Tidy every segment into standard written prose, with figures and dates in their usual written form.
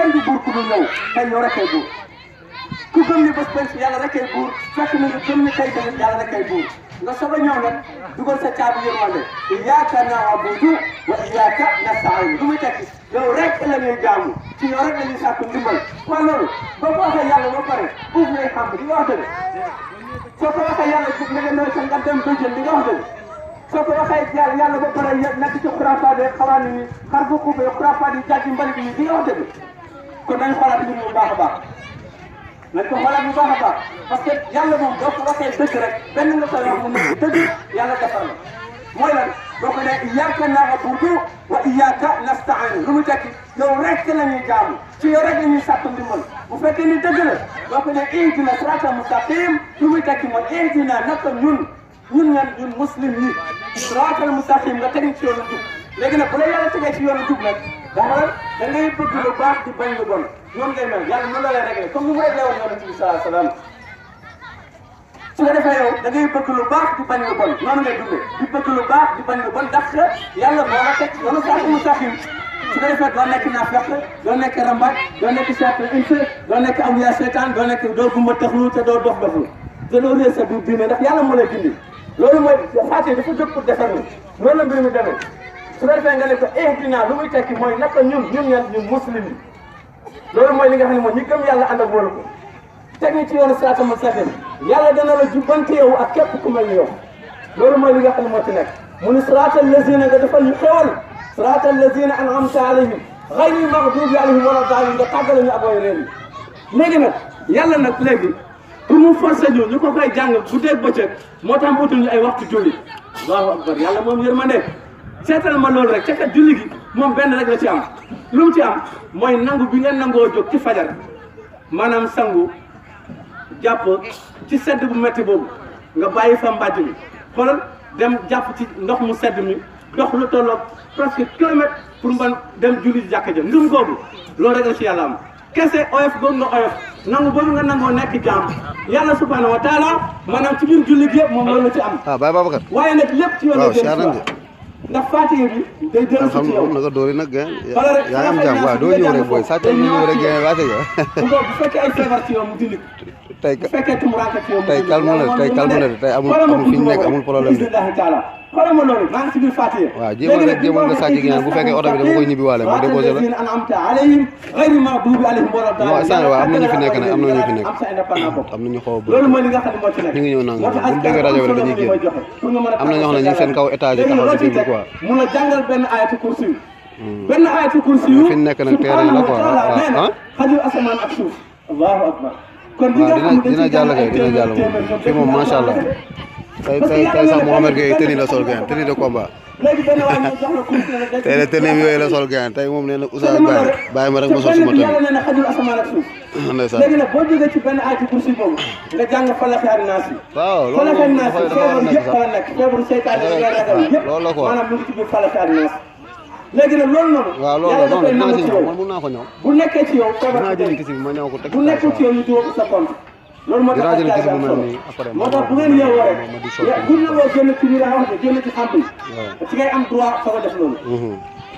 kenn du buur ku dul yow tey yow rek ay buur ku gëm ni bés penc yàlla rek ay buur fekk na nga gëm ni tey tamit yàlla rek ay buur nga soog a ñëw nag dugal sa caabi yërmande iyyaaka na'budu wa iyyaaka nasta'iin lu muy tekki yow rek la ñuy jaamu ci yow rek la ñuy sàkku ndimbal waaw loolu boo ko waxee yàlla ba pare uuf ngay xam di nga wax dëgg soo ko waxee yàlla jub nga dem sa nga dem bëjjën di nga wax dëgg soo ko waxee yàlla ba pare nekk ci xuraafaat yi xabaar yi xar bu xuubee xuraafaat yi jàjji mbalit yi di nga wax dëgg kon nañ xoolaat mbir mi bu baax a baax nañ ko xoolaat bu baax a baax parce que yàlla moom boo ko waxee dëgg rek benn nga koy wax mu nekk dëgg yàlla defar la mooy lan boo ko ne iyyaaka na'budu wa iyyaaka nasta'iin lu mu tekki yow rek la ñuy jaamu ci yow rek la ñuy sàkku ndimbal bu fekkee ni dëgg la boo ko ne ihdina siraatal mustaqiim lu muy tekki mooy ihdina naka ñun muslim yi siraatal mustaqiim nga teg ci yoonu jub léegi nag bu la yàlla tegee ci yoonu jub nag da ngay bëgg lu baax di bañ lu bon noonu ngay mel yàlla noonu la lay réglé comme ni mu réglé woon yonent bi sallallahu alayhi wa sallam su ko defee yow da ngay bëgg lu baax di bañ lu bon noonu ngay dundee di bëgg lu baax di bañ lu bon ndax yàlla moo la teg yoonu siraatal mustaqiim su ko defee doo nekk naafeq doo nekk rambaaj doo nekk seytaane inse doo nekk awliya seytaan doo nekk doo gumba taxlu te doo dof doflu te doo réer sa biir diine ndax yàlla moo lay dindi loolu mooy Faatiha dafa jóg pour defar ni loolu la mbir mi demee su ko defee nga ne ko ihdina lu muy tekki mooy naka ñun muslim yi loolu mooy li nga xam ne mooy ñi gëm yàlla ànd ak wóolu ko teg ni ci yoonu siraatal mustaqiim yàlla dana la jubbanti yow ak képp ku mel ni yow loolu mooy li nga xam ne moo ci nekk mu ni siraatal lazina nga defal ñu xewal siraatal lazina an'amta alayhim ghayril maghdubi alayhim wala daalliin nga tàggale ñu ak way réer yi léegi nag yàlla nag léegi pour mu forcer ñu ko koy jàng guddeeg bëccëg moo tax mu utul ñu ay waxtu julli allahu akbar yàlla moom yërmande seetal ma loolu rek ca kat julli gi moom benn rek la ci am lu mu ci am mooy nangu bi ngeen nangoo jóg ci fajar maanaam sangu jàpp ci sedd bu metti boobu nga bàyyi fa mbàjj mi xoolal dem jàpp ci ndox mu sedd mi dox lu tolloog presque kilomètre pour mën dem julli jàkka ja ngëm googu loolu rek la ci yàlla am kese oyof googu nga oyof nangu boobu nga nangoo nekk jaam yàlla subhanahu wa taala maanaam ci biir julli gi yëpp moom loolu la ci am. Baye Babacar. waaye nag lépp ci yoon la jëm ndax Faatiha bi day dellu si ci yow naka doori nag yaa ngi am jàmm waaw doo ñëw rek booy sàcc ñu ñëw rek waate nga bu fekkee ay feebar ci yow mu dindi tey bu fekkee tumuraanke ci yow mu tey calme na tey amul fi ñu nekk amul problème de xoolal ma loolu maa ngi ci biir Faatiha waaw jéemoon nga sàcc gi bu fekkee oto bi dama koy ñibbi waale ma déposé la non sant waaw am na ñu fi nekk nag am na ñu fi nekk am na ñu xaw a bëri ñu ngi ñëw nang bu ñu déggee rajo bi rek dañuy génn am na ñoo xam ne ñu ngi seen kaw étage yi taxaw di déglu quoi mun a jàngal benn ayatul kursi yu benn ayatul kursi yu fi nekk nag terrain la quoi ah xajul asamaan ak suuf allahu akbar kon dina jàll kay dina jàll moom fii moom macha allah tey sax Mouhamed Gueye tenue la sol gain tenue de combat tey de tenue yooyu la sol gain tey moom nee na Oustaz bàyyi ma rek ma sol suma tenue yàlla nee na xajul asamaan ak suuf ndeysaan léegi nag boo jógee ci benn ayatul kursi boobu nga jàng Falaq ak Naas yi waaw Falaq ak Naas yi feebar yëpp fa la nekk feebaru seytaane yi ngay ragal yëpp loolu la quoi maanaam mu ngi ci biir Falaq ak Naas léegi nag loolu noonu waaw loolu noonu dinaa si ñëw man mun naa ko ñëw bu nekkee ci yow feebar dinaa jël kisi bi ma ñëw ko teg bu nekkul ci yow ñu dugal ko sa compte loolu moo tax dinaa jël kisi bu mel nii après moo tax bu ngeen yeewoo rek bu ñu la génn ci biir xam nga génn ci xam bi ci ngay am droit soo ko def loolu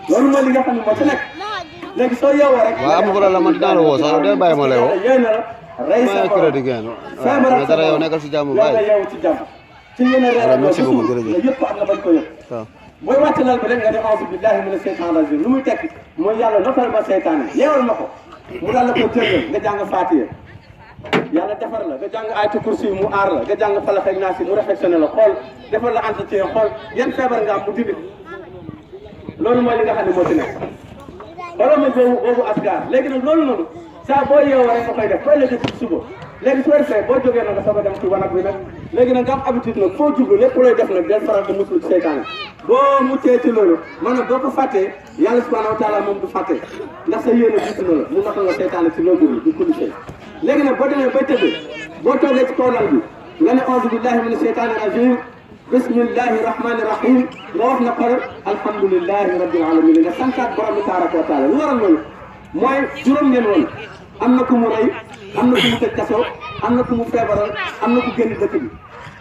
loolu mooy li nga xam ne moo ci nekk léegi soo yeewoo rek waaw am problème man dinaa la woo sax day bàyyi ma lay woo rey sa crédit gain mais dara yow nekkal si jàmm bàyyi yow ci jàmm ci yéen a reer merci beaucoup jërëjëf yëpp ak nga bañ ko yëg waaw booy wàcc lal bi rek nga ne a'uuzu billahi mina seytaani rajiim lu muy tekki mooy yàlla notal ma seytaane yeewal ma ko mu daal la ko jëngal nga jàng Faatiha yàlla defar la nga jàng ayatul kursi mu aar la nga jàng Falaq ak Naas mu réflexionné la xool defal la entretien xool yan feebar nga am mu dindi loolu mooy li nga xam ne moo ci nekk wala ma boobu asgar léegi nag loolu noonu saa boo yeewoo rek nga koy def koy léegi ci suba léegi su defee boo jógee nag nga soog a dem ci wanag bi nag léegi nag nga am habitude nag foo jublu lépp looy def nag del faral di muslu ci seytaane boo muccee ci loolu maanaam boo ko fàttee yàlla subhanahu wa taala moom du fàtte ndax sa yéene jiitu na la mu notal la seytaane ci loo jublu du kulli sey léegi nag boo demee bay tëdd boo toogee ci kaw lal bi nga ne a'uuzu billahi mina seytaani rajiim bismillahi rahmani rahim nga wax na ko alhamdulillahi rabbil alamin nga santaat borom bi tabaraka wa taala lu waral loolu mooy juróom ngeen woon am na ku mu rey am na ku mu tëj kaso am na ku mu feebaral am na ku génn dëkk bi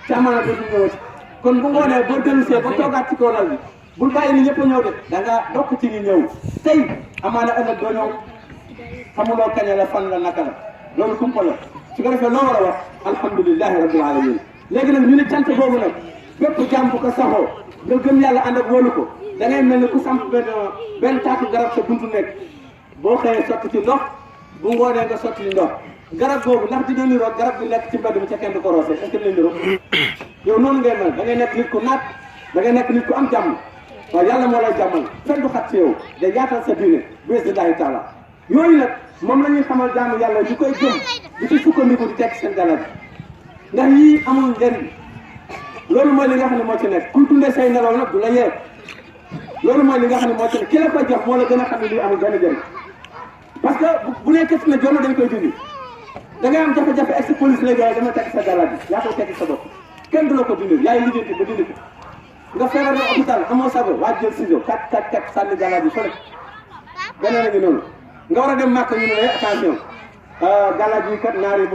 ci amaana dootu ñëwati kon bu ngoonee boo dellusee ba toogaat ci kaw lal bi bul bàyyi ni ñëpp a ñëw de da nga bokk ci ñi ñëw tey amaana ëllëg doo ñëw xamuloo kañ la fan la naka la loolu kumpa la su ko defee loo war a wax alhamdulilahi rabbil alamin léegi nag ñu ne cant boobu nag bépp jàmm bu ko saxoo nga gëm yàlla ànd ak wóolu ko da ngay mel ni ku samp benn taatu garab sa buntu nekk boo xëyee sotti ci ndox bu ngoonee nga sotti ci ndox garab boobu ndax dina niroog garab bi nekk ci mbedd mi ca kenn du ko roose est-ce que dina niroog yow noonu ngay mel da ngay nekk nit ku naat da ngay nekk nit ku am jàmm waaw yàlla moo lay jàmmal fenn du xat ci yow day yaatal sa diine bismillahi taala yooyu nag moom la ñuy xamal jaamu yàlla ñu koy gëm di ci sukkandiku di tekk seen galal ndax yii amul njëriñ loolu mooy li nga xam ne moo ci nekk kuy tundee say nelaw nag du la yee loolu mooy li nga xam ne moo ci nekk ki la ko jox moo la gën a xam ne lii amul benn njëriñ parce que bu nekkee na jono dañ koy dindi da ngay am jafe-jafe ex police lay doon dama tekk sa galal bi yaa koy tekki sa bopp kenn du la ko dindi yaay liggéey ba dindi ko nga feebar na hôpital amoo sago waa jël ciseau kat sànni galal bi fële beneen a ngi noonu nga war a dem màkk ñu ne la attention galal bi kat naar yi